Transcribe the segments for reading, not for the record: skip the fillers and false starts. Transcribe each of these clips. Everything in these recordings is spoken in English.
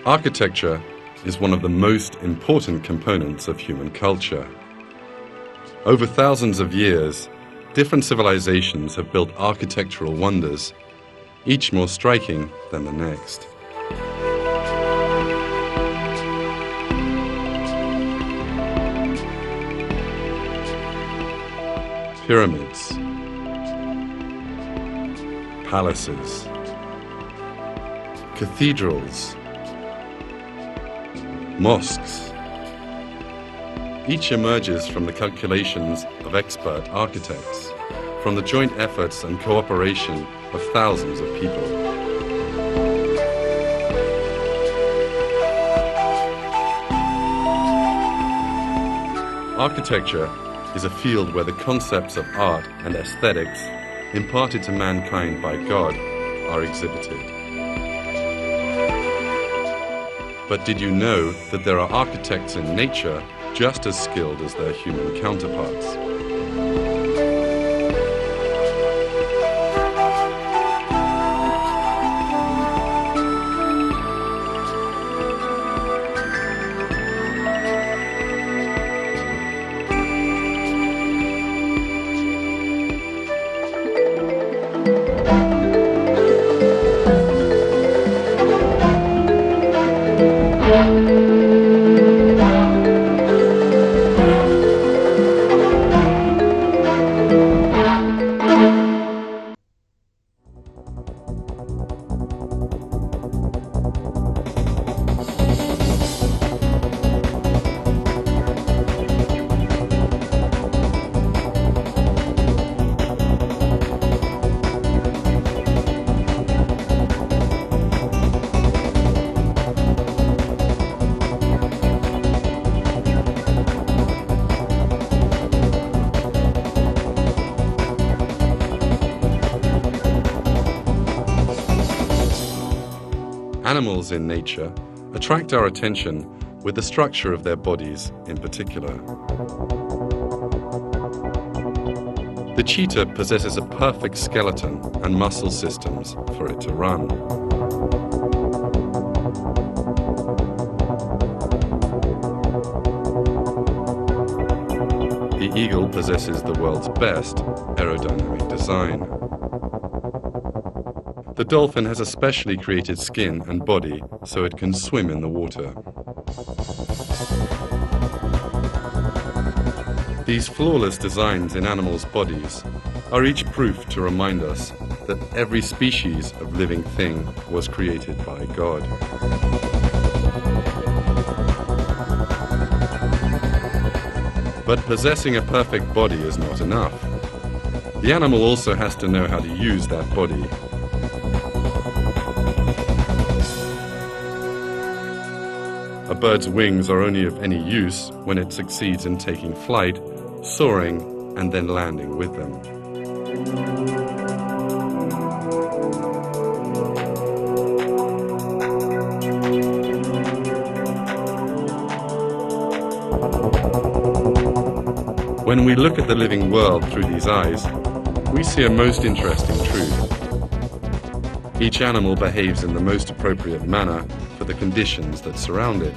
Architecture is one of the most important components of human culture. Over thousands of years, different civilizations have built architectural wonders, each more striking than the next. Pyramids, palaces, cathedrals, mosques. Each emerges from the calculations of expert architects, from the joint efforts and cooperation of thousands of people. Architecture is a field where the concepts of art and aesthetics imparted to mankind by God are exhibited. But did you know that there are architects in nature just as skilled as their human counterparts? Animals in nature attract our attention with the structure of their bodies in particular. The cheetah possesses a perfect skeleton and muscle systems for it to run. The eagle possesses the world's best aerodynamic design. The dolphin has a specially created skin and body so it can swim in the water. These flawless designs in animals' bodies are each proof to remind us that every species of living thing was created by God. But possessing a perfect body is not enough. The animal also has to know how to use that body. A bird's wings are only of any use when it succeeds in taking flight, soaring, and then landing with them. When we look at the living world through these eyes, we see a most interesting truth. Each animal behaves in the most appropriate manner for the conditions that surround it.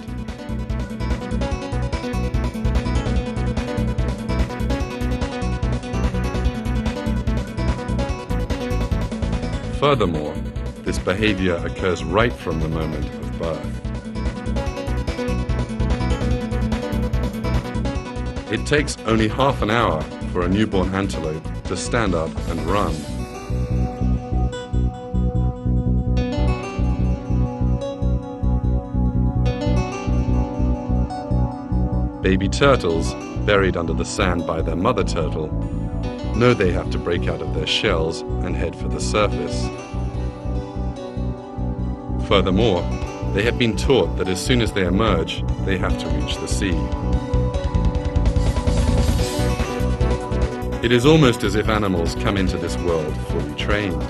Furthermore, this behavior occurs right from the moment of birth. It takes only half an hour for a newborn antelope to stand up and run. Baby turtles, buried under the sand by their mother turtle, know they have to break out of their shells and head for the surface. Furthermore, they have been taught that as soon as they emerge, they have to reach the sea. It is almost as if animals come into this world fully trained.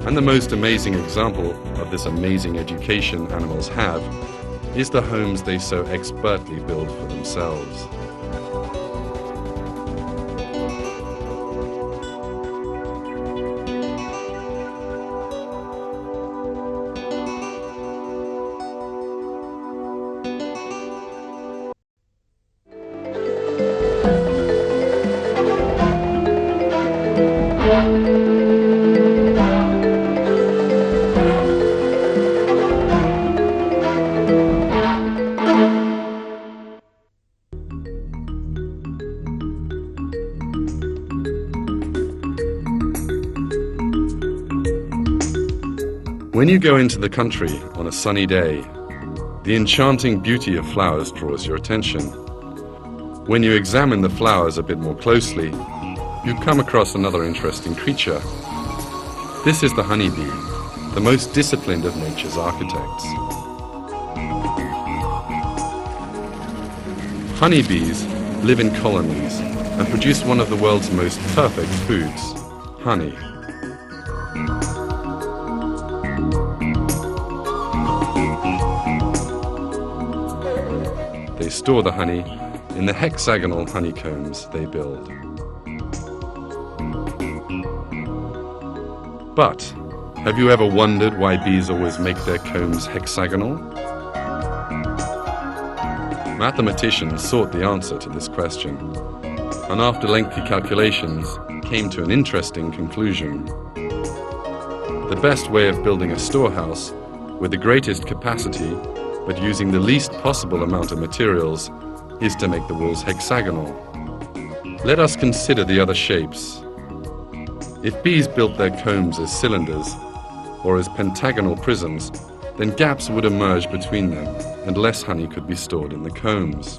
And the most amazing example of this amazing education animals have is the homes they so expertly build for themselves. When you go into the country on a sunny day, the enchanting beauty of flowers draws your attention. When you examine the flowers a bit more closely, you come across another interesting creature. This is the honeybee, the most disciplined of nature's architects. Honeybees live in colonies and produce one of the world's most perfect foods, honey. They store the honey in the hexagonal honeycombs they build. But have you ever wondered why bees always make their combs hexagonal? Mathematicians sought the answer to this question, and after lengthy calculations came to an interesting conclusion. The best way of building a storehouse with the greatest capacity but using the least possible amount of materials is to make the walls hexagonal. Let us consider the other shapes. If bees built their combs as cylinders or as pentagonal prisms, then gaps would emerge between them and less honey could be stored in the combs.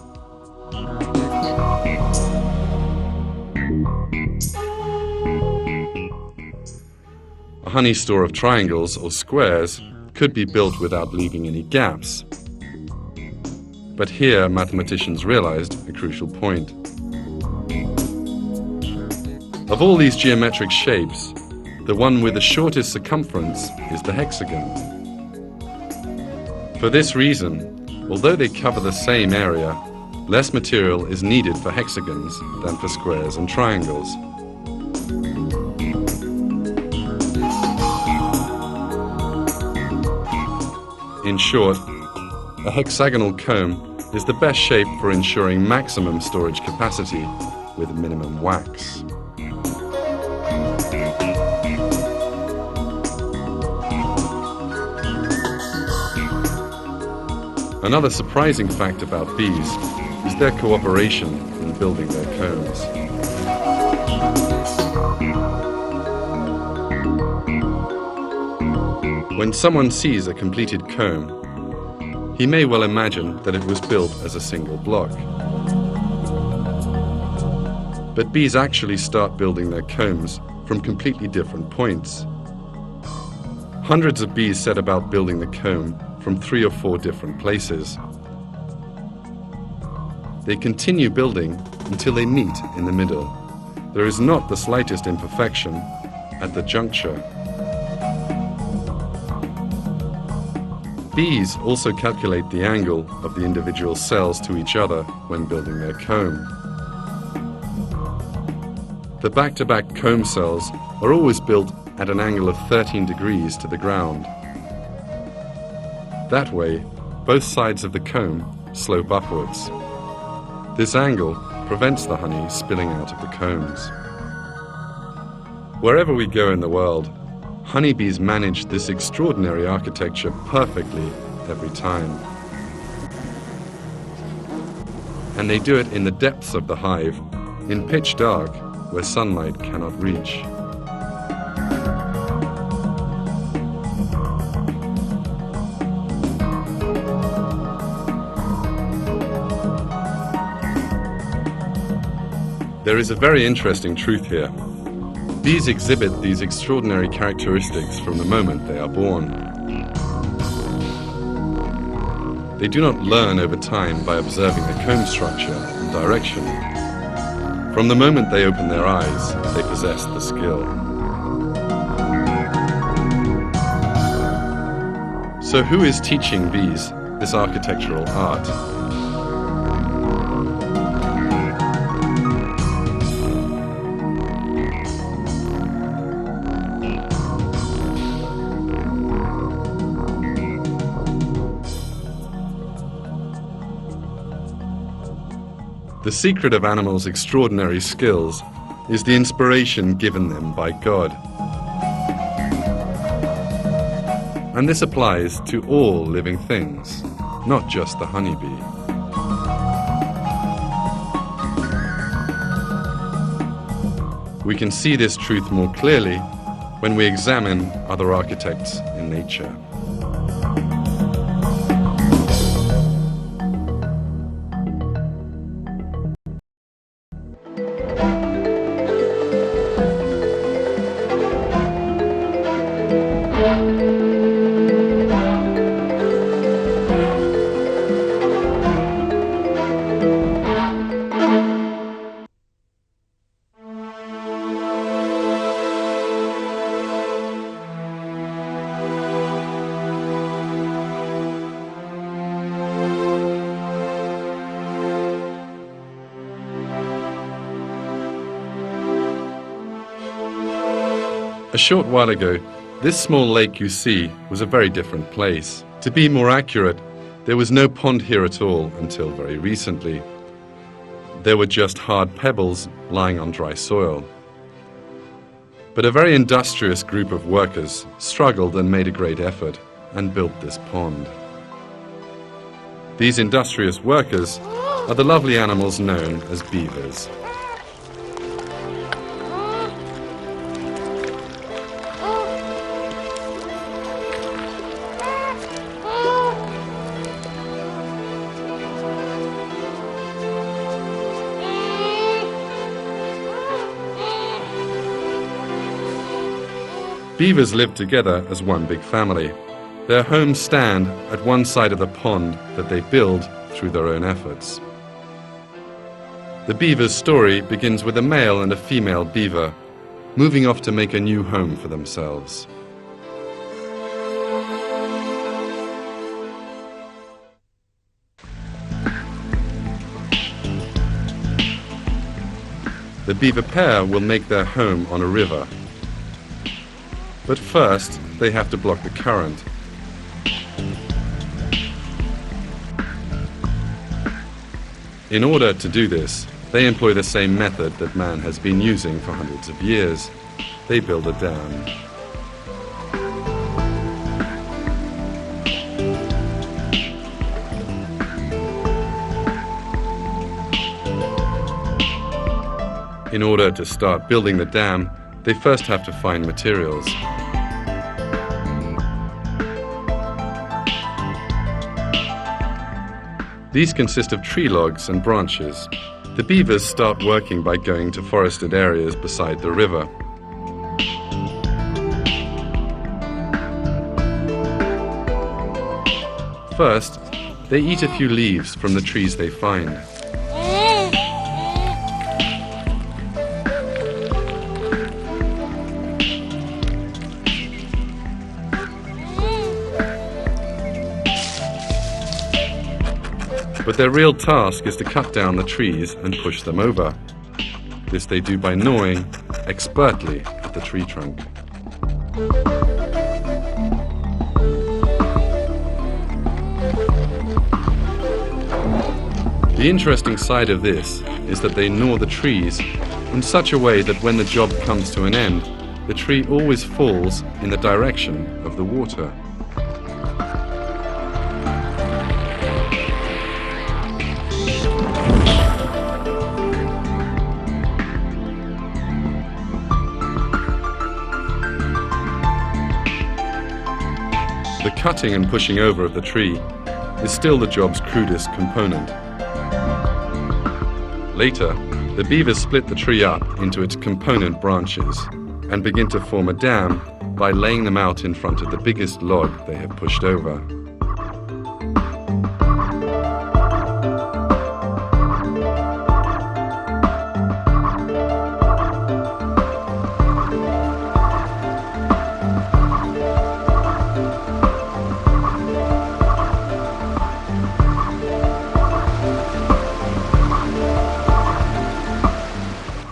A honey store of triangles or squares could be built without leaving any gaps. But here mathematicians realized a crucial point. Of all these geometric shapes, the one with the shortest circumference is the hexagon. For this reason, although they cover the same area, less material is needed for hexagons than for squares and triangles. In short, a hexagonal comb is the best shape for ensuring maximum storage capacity with minimum wax. Another surprising fact about bees is their cooperation in building their combs. When someone sees a completed comb, he may well imagine that it was built as a single block. But bees actually start building their combs from completely different points. Hundreds of bees set about building the comb from 3 or 4 different places. They continue building until they meet in the middle. There is not the slightest imperfection at the juncture. Bees also calculate the angle of the individual cells to each other when building their comb. The back-to-back comb cells are always built at an angle of 13 degrees to the ground. That way, both sides of the comb slope upwards. This angle prevents the honey spilling out of the combs. Wherever we go in the world, honeybees manage this extraordinary architecture perfectly every time. And they do it in the depths of the hive, in pitch dark, where sunlight cannot reach. There is a very interesting truth here. Bees exhibit these extraordinary characteristics from the moment they are born. They do not learn over time by observing the comb structure and direction. From the moment they open their eyes, they possess the skill. So who is teaching bees this architectural art? The secret of animals' extraordinary skills is the inspiration given them by God. And this applies to all living things, not just the honeybee. We can see this truth more clearly when we examine other architects in nature. A short while ago, this small lake you see was a very different place. To be more accurate, there was no pond here at all until very recently. There were just hard pebbles lying on dry soil. But a very industrious group of workers struggled and made a great effort and built this pond. These industrious workers are the lovely animals known as beavers. Beavers live together as one big family. Their homes stand at one side of the pond that they build through their own efforts. The beaver's story begins with a male and a female beaver moving off to make a new home for themselves. The beaver pair will make their home on a river. But first, they have to block the current. In order to do this, they employ the same method that man has been using for hundreds of years. They build a dam. In order to start building the dam, they first have to find materials. These consist of tree logs and branches. The beavers start working by going to forested areas beside the river. First, they eat a few leaves from the trees they find. But their real task is to cut down the trees and push them over. This they do by gnawing expertly at the tree trunk. The interesting side of this is that they gnaw the trees in such a way that when the job comes to an end, the tree always falls in the direction of the water. The cutting and pushing over of the tree is still the job's crudest component. Later, the beavers split the tree up into its component branches and begin to form a dam by laying them out in front of the biggest log they have pushed over.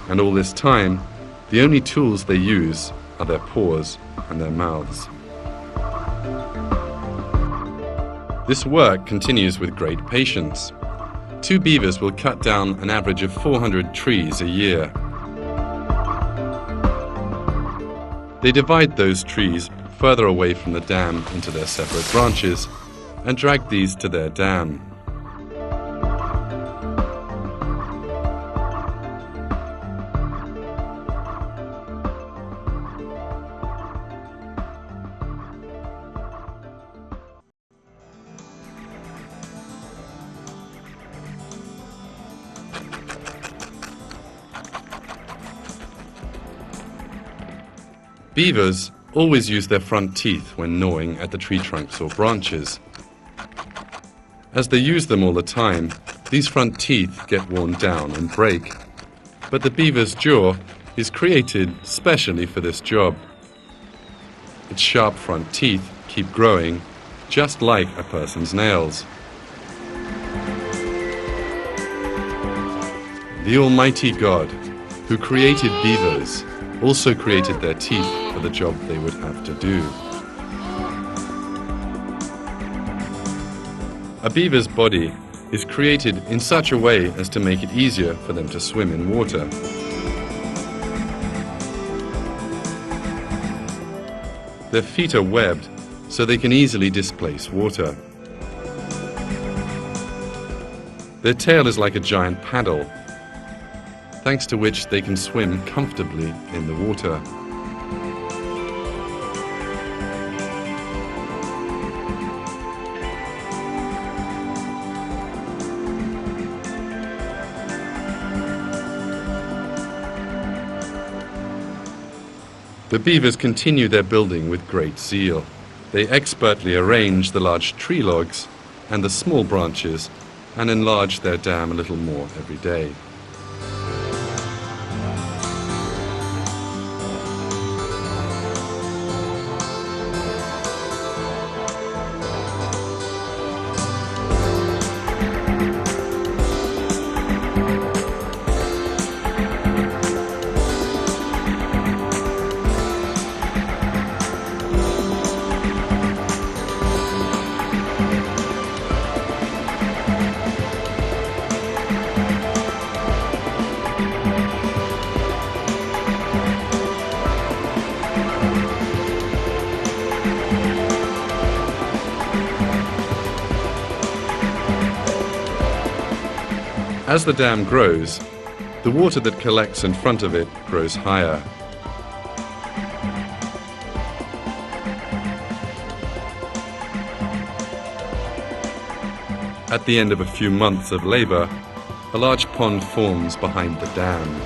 And all this time, the only tools they use are their paws and their mouths. This work continues with great patience. 2 beavers will cut down an average of 400 trees a year. They divide those trees further away from the dam into their separate branches and drag these to their dam. Beavers always use their front teeth when gnawing at the tree trunks or branches. As they use them all the time, these front teeth get worn down and break. But the beaver's jaw is created specially for this job. Its sharp front teeth keep growing, just like a person's nails. The Almighty God, who created beavers, also created their teeth for the job they would have to do. A beaver's body is created in such a way as to make it easier for them to swim in water. Their feet are webbed so they can easily displace water. Their tail is like a giant paddle, thanks to which they can swim comfortably in the water. The beavers continue their building with great zeal. They expertly arrange the large tree logs and the small branches and enlarge their dam a little more every day. As the dam grows, the water that collects in front of it grows higher. At the end of a few months of labor, a large pond forms behind the dam.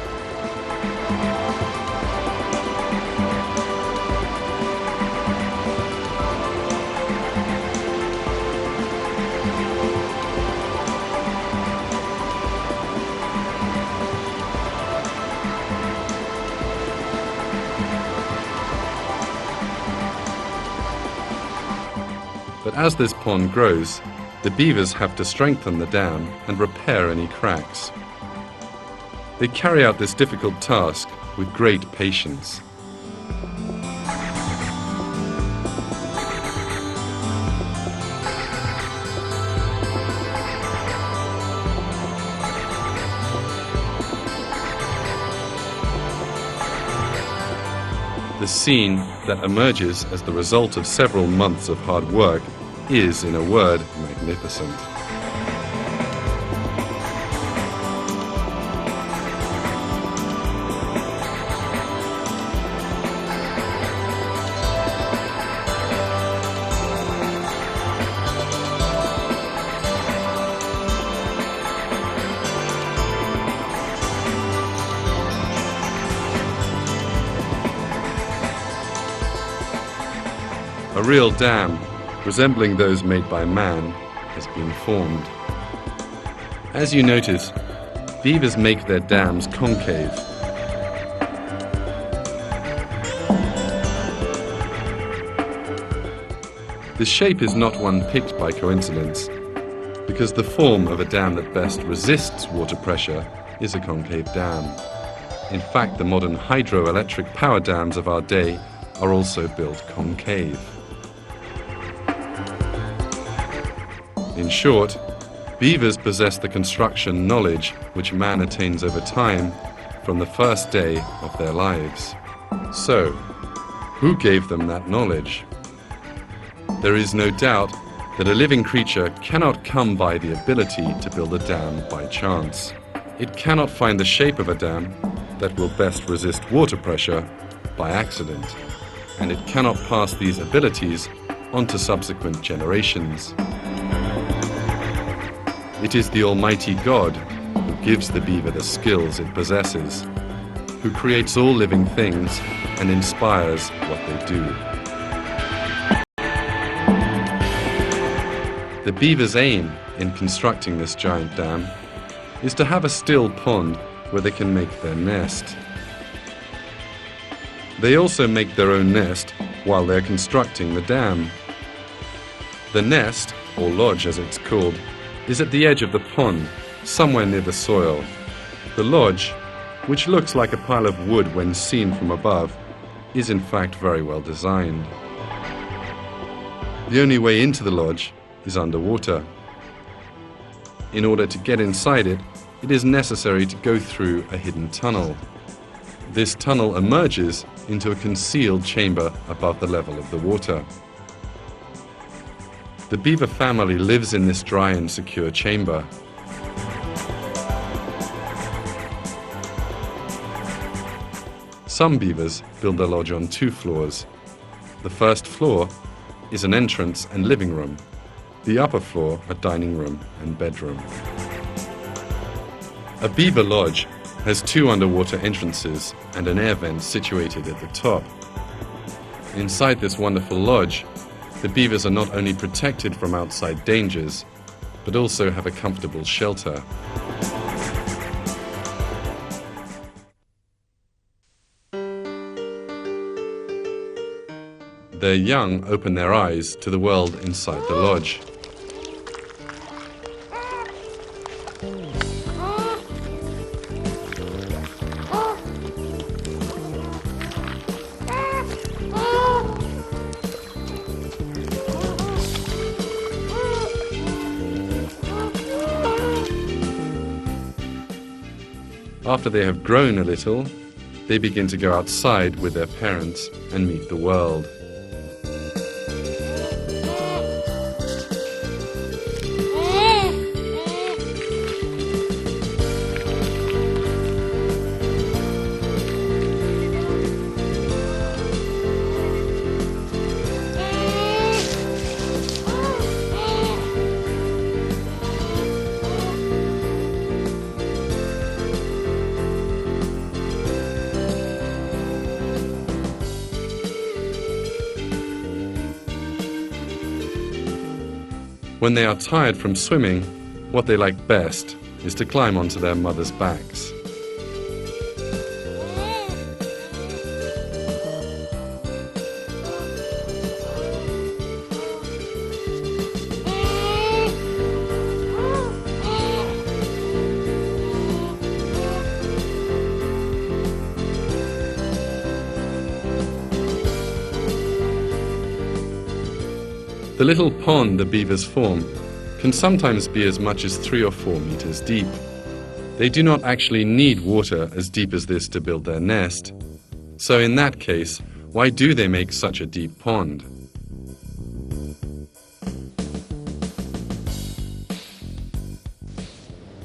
But as this pond grows, the beavers have to strengthen the dam and repair any cracks. They carry out this difficult task with great patience. The scene that emerges as the result of several months of hard work is, in a word, magnificent. A real dam, resembling those made by man, has been formed. As you notice, beavers make their dams concave. This shape is not one picked by coincidence, because the form of a dam that best resists water pressure is a concave dam. In fact, the modern hydroelectric power dams of our day are also built concave. In short, beavers possess the construction knowledge which man attains over time from the first day of their lives. So, Who gave them that knowledge? There is no doubt that a living creature cannot come by the ability to build a dam by chance. It cannot find the shape of a dam that will best resist water pressure by accident, and it cannot pass these abilities on to subsequent generations. It is the Almighty God who gives the beaver the skills it possesses, who creates all living things and inspires what they do. The beaver's aim in constructing this giant dam is to have a still pond where they can make their nest. They also make their own nest while they're constructing the dam. The nest, or lodge as it's called, is at the edge of the pond, somewhere near the soil. The lodge, which looks like a pile of wood when seen from above, is in fact very well designed. The only way into the lodge is underwater. In order to get inside it, it is necessary to go through a hidden tunnel. This tunnel emerges into a concealed chamber above the level of the water. The beaver family lives in this dry and secure chamber. Some beavers build their lodge on 2 floors. The first floor is an entrance and living room. The upper floor a dining room and bedroom. A beaver lodge has 2 underwater entrances and an air vent situated at the top. Inside this wonderful lodge, the beavers are not only protected from outside dangers, but also have a comfortable shelter. Their young open their eyes to the world inside the lodge. After they have grown a little, they begin to go outside with their parents and meet the world. When they are tired from swimming, what they like best is to climb onto their mothers' backs. The little pond the beavers form can sometimes be as much as 3 or 4 meters deep. They do not actually need water as deep as this to build their nest. So in that case, why do they make such a deep pond?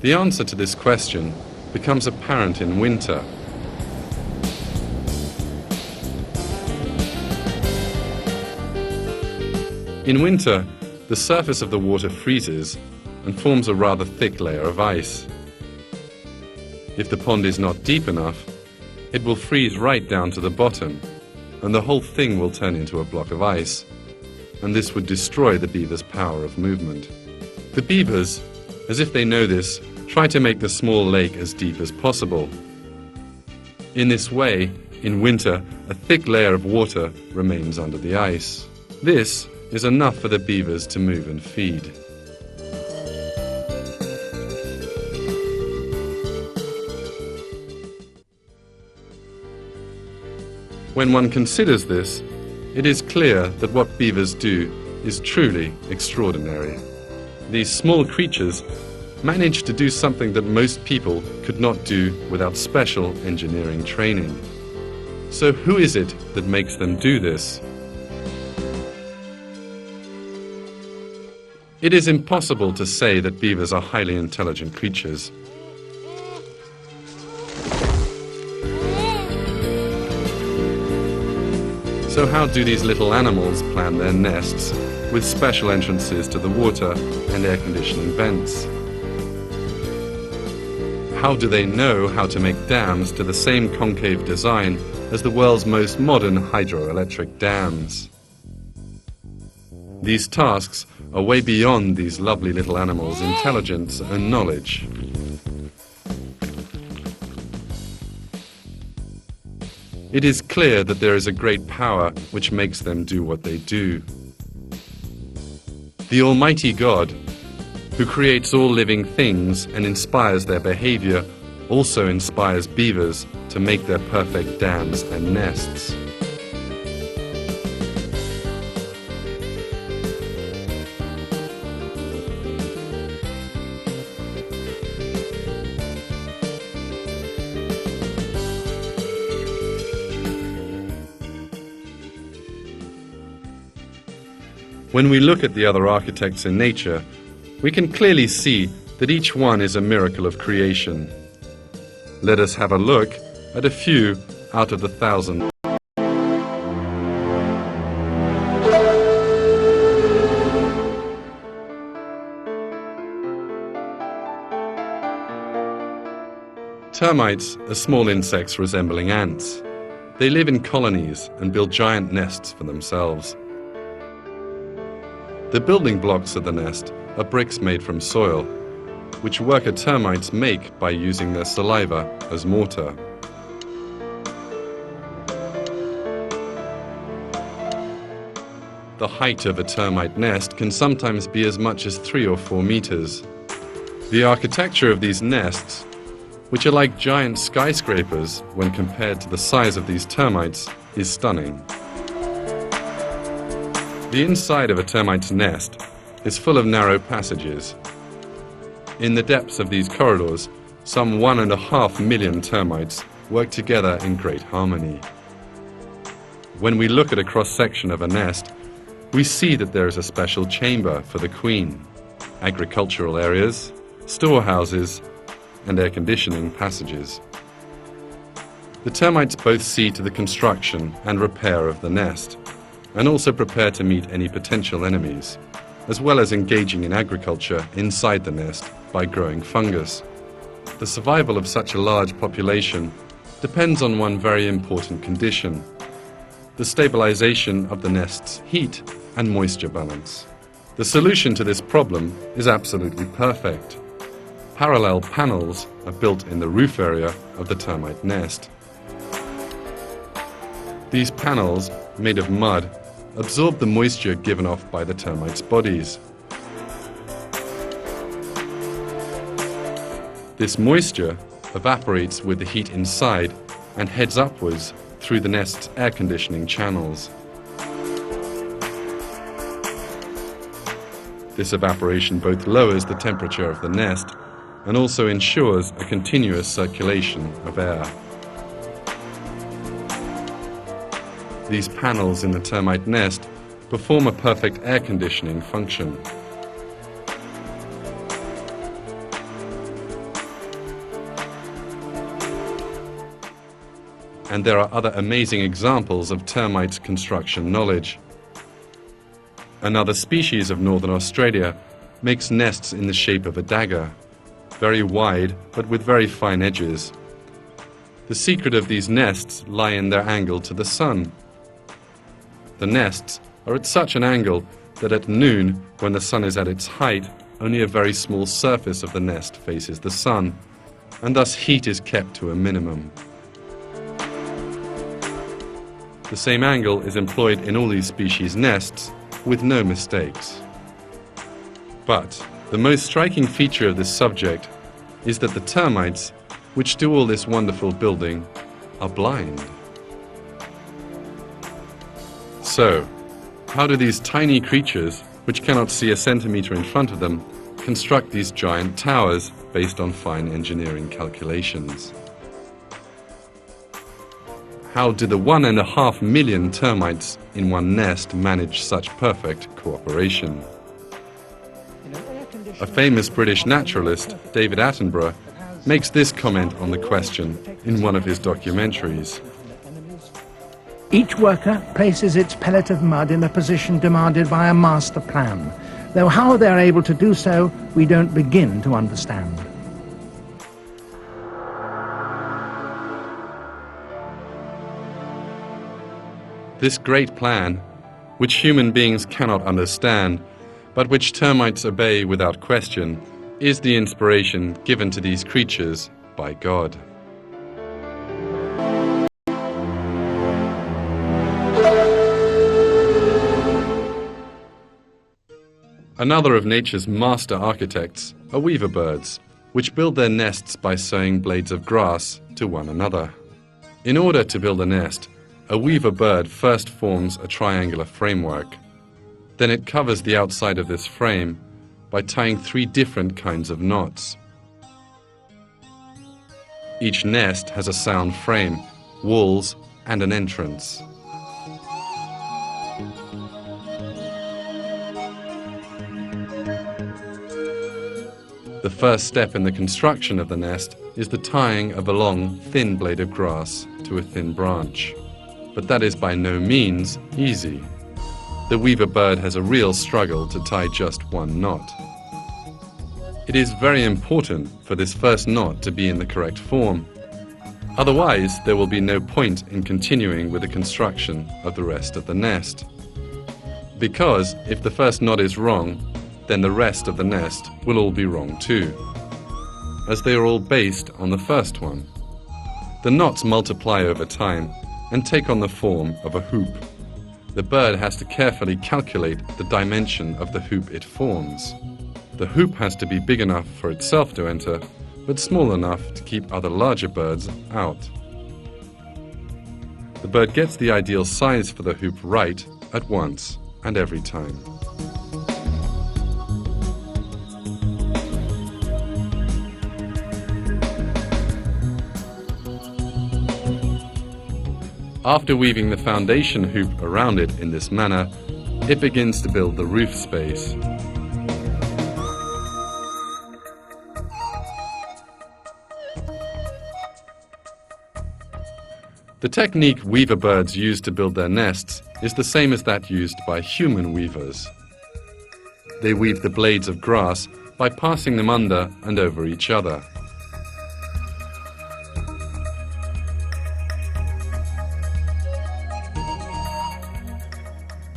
The answer to this question becomes apparent in winter. In winter, the surface of the water freezes and forms a rather thick layer of ice. If the pond is not deep enough, it will freeze right down to the bottom, and the whole thing will turn into a block of ice, and this would destroy the beaver's power of movement. The beavers, as if they know this, try to make the small lake as deep as possible. In this way, in winter, a thick layer of water remains under the ice. This is enough for the beavers to move and feed. When one considers this, it is clear that what beavers do is truly extraordinary. These small creatures manage to do something that most people could not do without special engineering training. So who is it that makes them do this? It is impossible to say that beavers are highly intelligent creatures. So how do these little animals plan their nests with special entrances to the water and air conditioning vents? How do they know how to make dams to the same concave design as the world's most modern hydroelectric dams? These tasks are way beyond these lovely little animals' intelligence and knowledge. It is clear that there is a great power which makes them do what they do. The Almighty God, who creates all living things and inspires their behavior, also inspires beavers to make their perfect dams and nests. When we look at the other architects in nature, we can clearly see that each one is a miracle of creation. Let us have a look at a few out of the 1,000. Termites are small insects resembling ants. They live in colonies and build giant nests for themselves. The building blocks of the nest are bricks made from soil, which worker termites make by using their saliva as mortar. The height of a termite nest can sometimes be as much as 3 or 4 meters. The architecture of these nests, which are like giant skyscrapers when compared to the size of these termites, is stunning. The inside of a termite's nest is full of narrow passages. In the depths of these corridors, some 1.5 million termites work together in great harmony. When we look at a cross-section of a nest, we see that there is a special chamber for the queen, agricultural areas, storehouses, and air conditioning passages. The termites both see to the construction and repair of the nest, and also prepare to meet any potential enemies, as well as engaging in agriculture inside the nest by growing fungus. The survival of such a large population depends on one very important condition: the stabilization of the nest's heat and moisture balance. The solution to this problem is absolutely perfect. Parallel panels are built in the roof area of the termite nest. These panels, made of mud, absorb the moisture given off by the termites' bodies. This moisture evaporates with the heat inside and heads upwards through the nest's air conditioning channels. This evaporation both lowers the temperature of the nest and also ensures a continuous circulation of air. These panels in the termite nest perform a perfect air conditioning function. And there are other amazing examples of termites' construction knowledge. Another species of northern Australia makes nests in the shape of a dagger, very wide but with very fine edges. The secret of these nests lie in their angle to the sun. The nests are at such an angle that at noon, when the sun is at its height, only a very small surface of the nest faces the sun, and thus heat is kept to a minimum. The same angle is employed in all these species' nests, with no mistakes. But the most striking feature of this subject is that the termites, which do all this wonderful building, are blind. So, how do these tiny creatures, which cannot see a centimeter in front of them, construct these giant towers based on fine engineering calculations? How do the 1.5 million termites in one nest manage such perfect cooperation? A famous British naturalist, David Attenborough, makes this comment on the question in one of his documentaries. Each worker places its pellet of mud in a position demanded by a master plan, though how they are able to do so, we don't begin to understand. This great plan, which human beings cannot understand, but which termites obey without question, is the inspiration given to these creatures by God. Another of nature's master architects are weaver birds, which build their nests by sewing blades of grass to one another. In order to build a nest, a weaver bird first forms a triangular framework. Then it covers the outside of this frame by tying 3 different kinds of knots. Each nest has a sound frame, walls, and an entrance. The first step in the construction of the nest is the tying of a long, thin blade of grass to a thin branch. But that is by no means easy. The weaver bird has a real struggle to tie just one knot. It is very important for this first knot to be in the correct form. Otherwise, there will be no point in continuing with the construction of the rest of the nest. Because if the first knot is wrong, then the rest of the nest will all be wrong too, as they are all based on the first one. The knots multiply over time and take on the form of a hoop. The bird has to carefully calculate the dimension of the hoop it forms. The hoop has to be big enough for itself to enter, but small enough to keep other larger birds out. The bird gets the ideal size for the hoop right at once and every time. After weaving the foundation hoop around it in this manner, it begins to build the roof space. The technique weaver birds use to build their nests is the same as that used by human weavers. They weave the blades of grass by passing them under and over each other.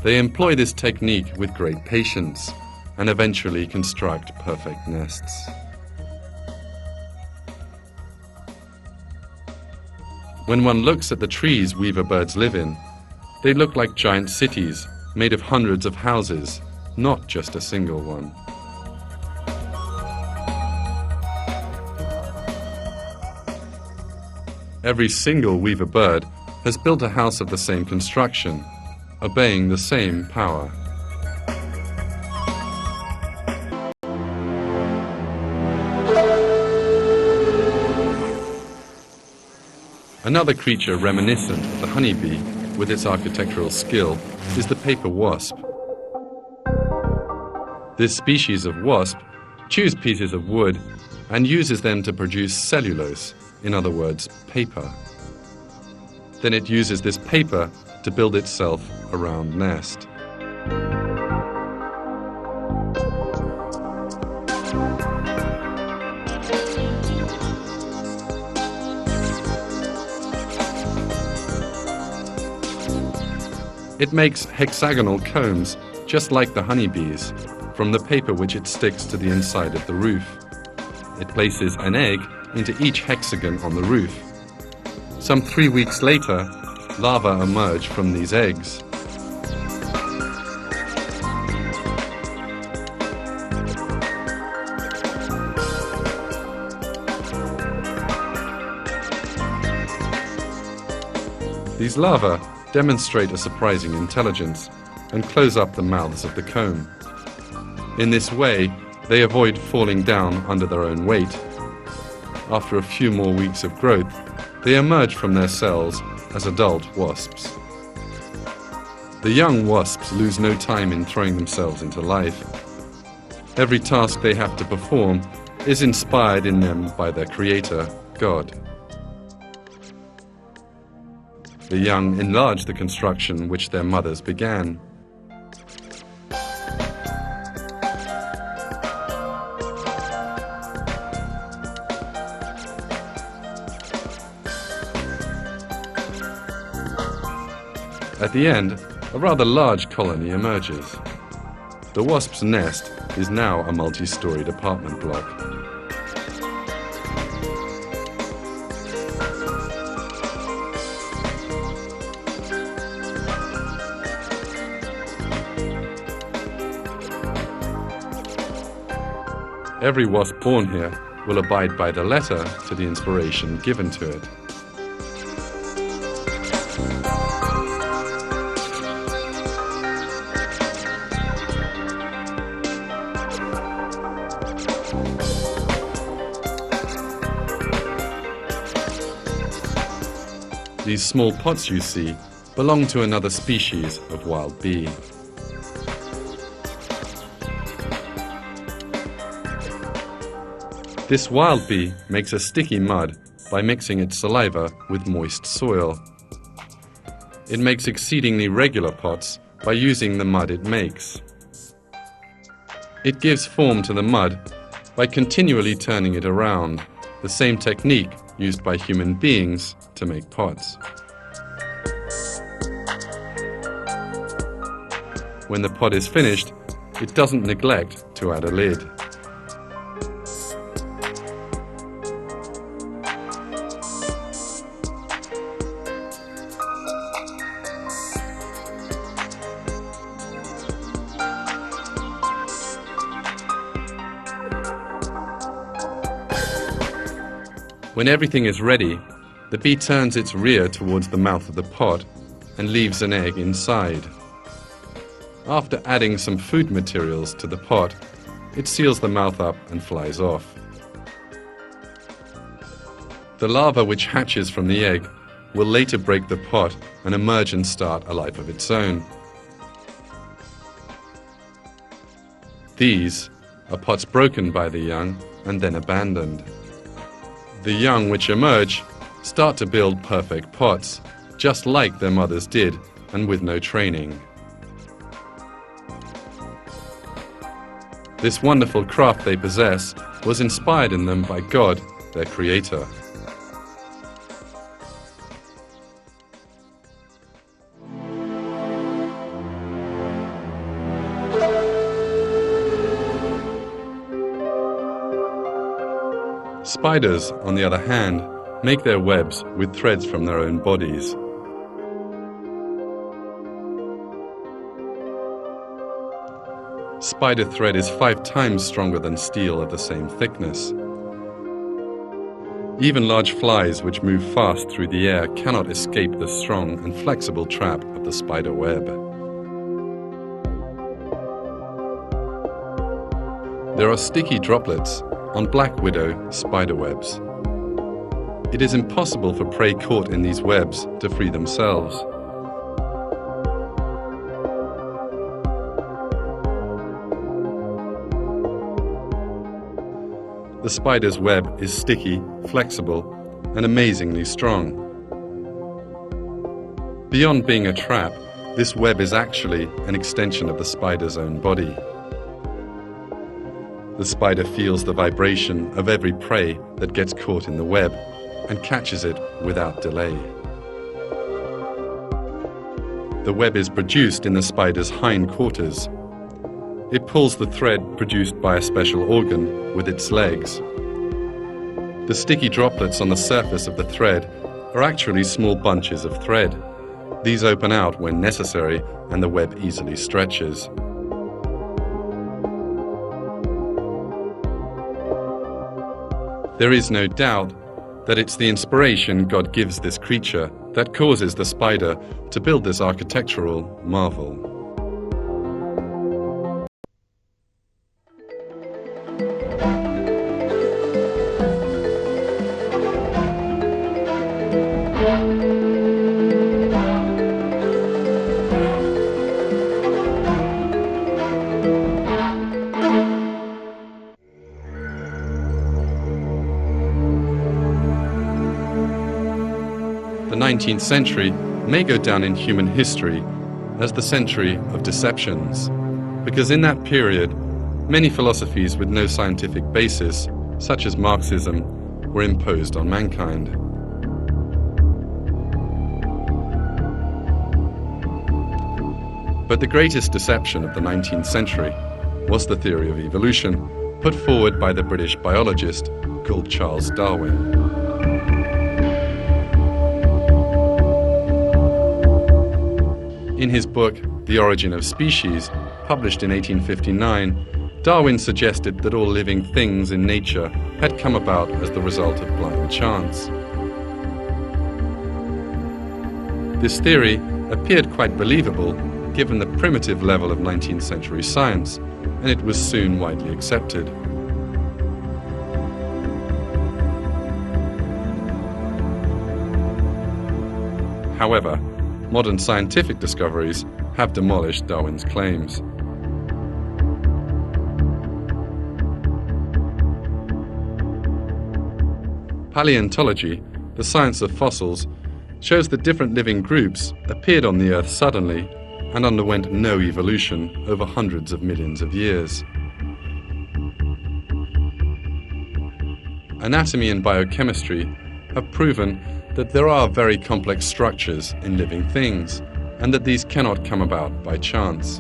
They employ this technique with great patience and eventually construct perfect nests. When one looks at the trees weaver birds live in, they look like giant cities made of hundreds of houses, not just a single one. Every single weaver bird has built a house of the same construction, obeying the same power. Another creature reminiscent of the honeybee with its architectural skill is the paper wasp. This species of wasp chews pieces of wood and uses them to produce cellulose, in other words, paper. Then it uses this paper to build itself a round nest. It makes hexagonal combs, just like the honeybees, from the paper which it sticks to the inside of the roof. It places an egg into each hexagon on the roof. Some 3 weeks later, larvae emerge from these eggs. These larvae demonstrate a surprising intelligence and close up the mouths of the comb. In this way, they avoid falling down under their own weight. After a few more weeks of growth, they emerge from their cells as adult wasps. The young wasps lose no time in throwing themselves into life. Every task they have to perform is inspired in them by their creator, God. The young enlarge the construction which their mothers began. At the end, a rather large colony emerges. The wasp's nest is now a multi-storied apartment block. Every wasp born here will abide by the letter to the inspiration given to it. These small pots you see belong to another species of wild bee. This wild bee makes a sticky mud by mixing its saliva with moist soil. It makes exceedingly regular pots by using the mud it makes. It gives form to the mud by continually turning it around, the same technique used by human beings to make pots. When the pot is finished, it doesn't neglect to add a lid. When everything is ready, the bee turns its rear towards the mouth of the pot and leaves an egg inside. After adding some food materials to the pot, it seals the mouth up and flies off. The larva which hatches from the egg will later break the pot and emerge and start a life of its own. These are pots broken by the young and then abandoned. The young which emerge start to build perfect pots, just like their mothers did, and with no training. This wonderful craft they possess was inspired in them by God, their creator. Spiders, on the other hand, make their webs with threads from their own bodies. Spider thread is 5 times stronger than steel of the same thickness. Even large flies which move fast through the air cannot escape the strong and flexible trap of the spider web. There are sticky droplets on black widow spider webs. It is impossible for prey caught in these webs to free themselves. The spider's web is sticky, flexible, and amazingly strong. Beyond being a trap, this web is actually an extension of the spider's own body. The spider feels the vibration of every prey that gets caught in the web and catches it without delay. The web is produced in the spider's hind quarters. It pulls the thread produced by a special organ with its legs. The sticky droplets on the surface of the thread are actually small bunches of thread. These open out when necessary and the web easily stretches. There is no doubt that it's the inspiration God gives this creature that causes the spider to build this architectural marvel. 19th century may go down in human history as the century of deceptions, because in that period, many philosophies with no scientific basis, such as Marxism, were imposed on mankind. But the greatest deception of the 19th century was the theory of evolution, put forward by the British biologist called Charles Darwin. In his book, The Origin of Species, published in 1859, Darwin suggested that all living things in nature had come about as the result of blind chance. This theory appeared quite believable given the primitive level of 19th century science, and it was soon widely accepted. However, modern scientific discoveries have demolished Darwin's claims. Paleontology, the science of fossils, shows that different living groups appeared on the Earth suddenly and underwent no evolution over hundreds of millions of years. Anatomy and biochemistry have proven that there are very complex structures in living things, and that these cannot come about by chance.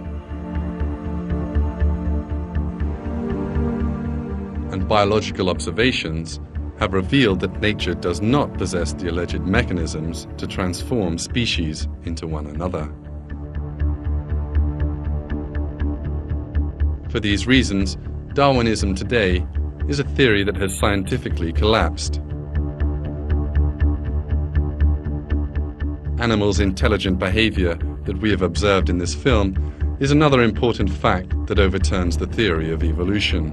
And biological observations have revealed that nature does not possess the alleged mechanisms to transform species into one another. For these reasons, Darwinism today is a theory that has scientifically collapsed. Animals' intelligent behavior that we have observed in this film is another important fact that overturns the theory of evolution.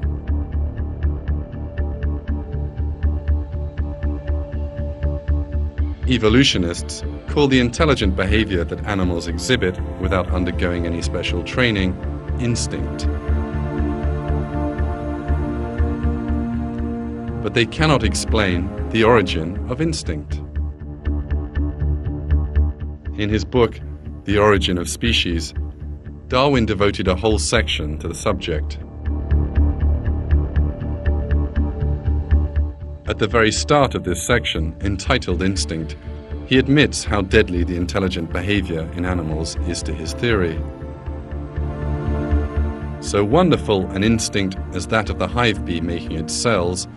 Evolutionists call the intelligent behavior that animals exhibit without undergoing any special training instinct. But they cannot explain the origin of instinct. In his book, The Origin of Species, Darwin devoted a whole section to the subject. At the very start of this section, entitled Instinct, he admits how deadly the intelligent behavior in animals is to his theory. So wonderful an instinct as that of the hive bee making its cells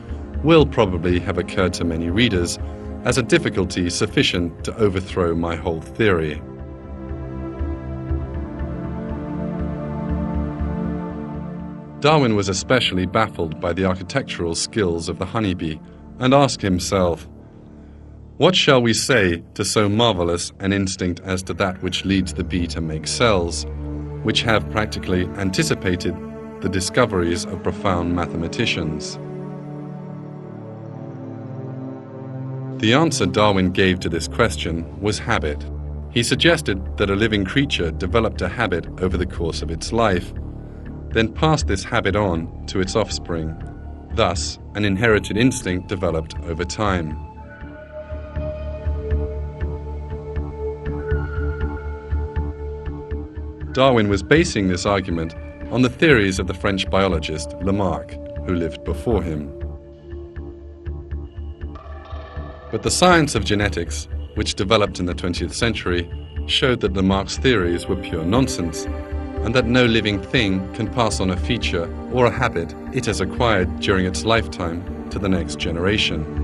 will probably have occurred to many readers as a difficulty sufficient to overthrow my whole theory. Darwin was especially baffled by the architectural skills of the honeybee and asked himself, what shall we say to so marvelous an instinct as to that which leads the bee to make cells, which have practically anticipated the discoveries of profound mathematicians? The answer Darwin gave to this question was habit. He suggested that a living creature developed a habit over the course of its life, then passed this habit on to its offspring. Thus, an inherited instinct developed over time. Darwin was basing this argument on the theories of the French biologist Lamarck, who lived before him. But the science of genetics, which developed in the 20th century, showed that Lamarck's theories were pure nonsense, and that no living thing can pass on a feature or a habit it has acquired during its lifetime to the next generation.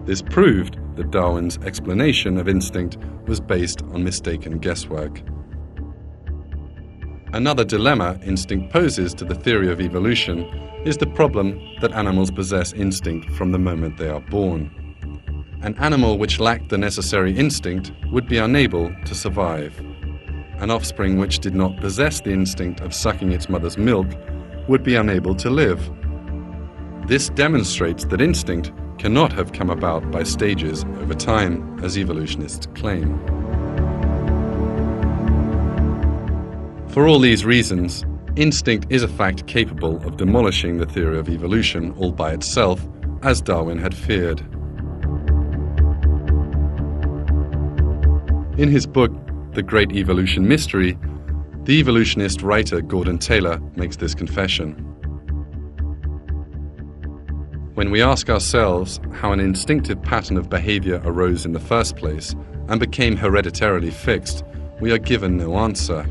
This proved that Darwin's explanation of instinct was based on mistaken guesswork. Another dilemma instinct poses to the theory of evolution is the problem that animals possess instinct from the moment they are born. An animal which lacked the necessary instinct would be unable to survive. An offspring which did not possess the instinct of sucking its mother's milk would be unable to live. This demonstrates that instinct cannot have come about by stages over time, as evolutionists claim. For all these reasons, instinct is a fact capable of demolishing the theory of evolution all by itself, as Darwin had feared. In his book, The Great Evolution Mystery, the evolutionist writer Gordon Taylor makes this confession. When we ask ourselves how an instinctive pattern of behavior arose in the first place and became hereditarily fixed, we are given no answer.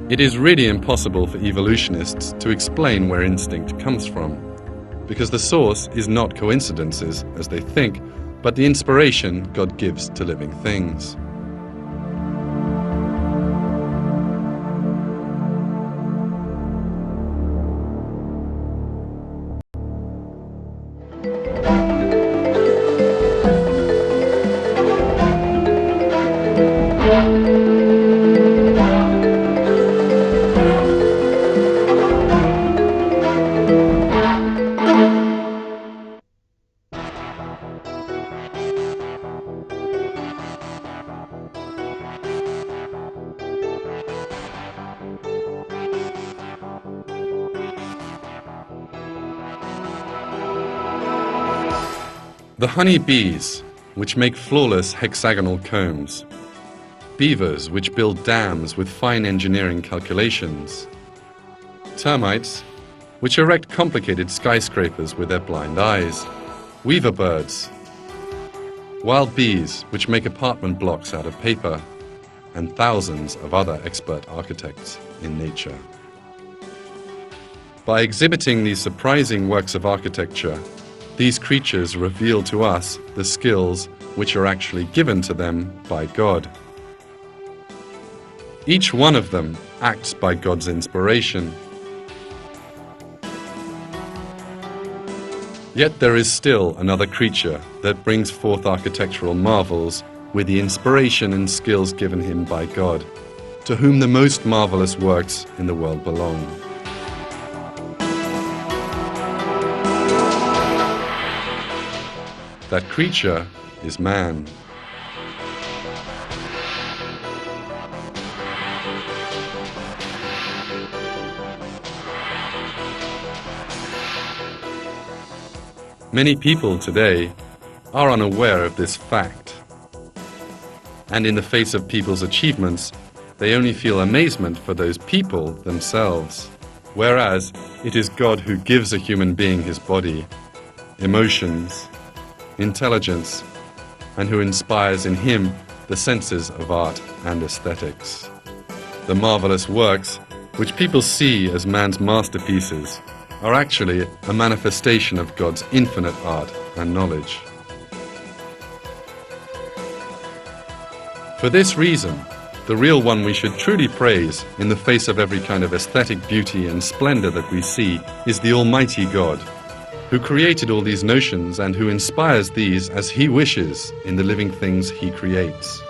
It is really impossible for evolutionists to explain where instinct comes from, because the source is not coincidences, as they think, but the inspiration God gives to living things. The honey bees, which make flawless hexagonal combs. Beavers, which build dams with fine engineering calculations. Termites, which erect complicated skyscrapers with their blind eyes. Weaver birds. Wild bees, which make apartment blocks out of paper. And thousands of other expert architects in nature. By exhibiting these surprising works of architecture, these creatures reveal to us the skills which are actually given to them by God. Each one of them acts by God's inspiration. Yet there is still another creature that brings forth architectural marvels with the inspiration and skills given him by God, to whom the most marvelous works in the world belong. That creature is man. Many people today are unaware of this fact. And in the face of people's achievements, they only feel amazement for those people themselves. Whereas it is God who gives a human being his body, emotions, intelligence, and who inspires in him the senses of art and aesthetics. The marvelous works, which people see as man's masterpieces, are actually a manifestation of God's infinite art and knowledge. For this reason, the real one we should truly praise in the face of every kind of aesthetic beauty and splendor that we see is the Almighty God, who created all these notions and who inspires these as he wishes in the living things he creates.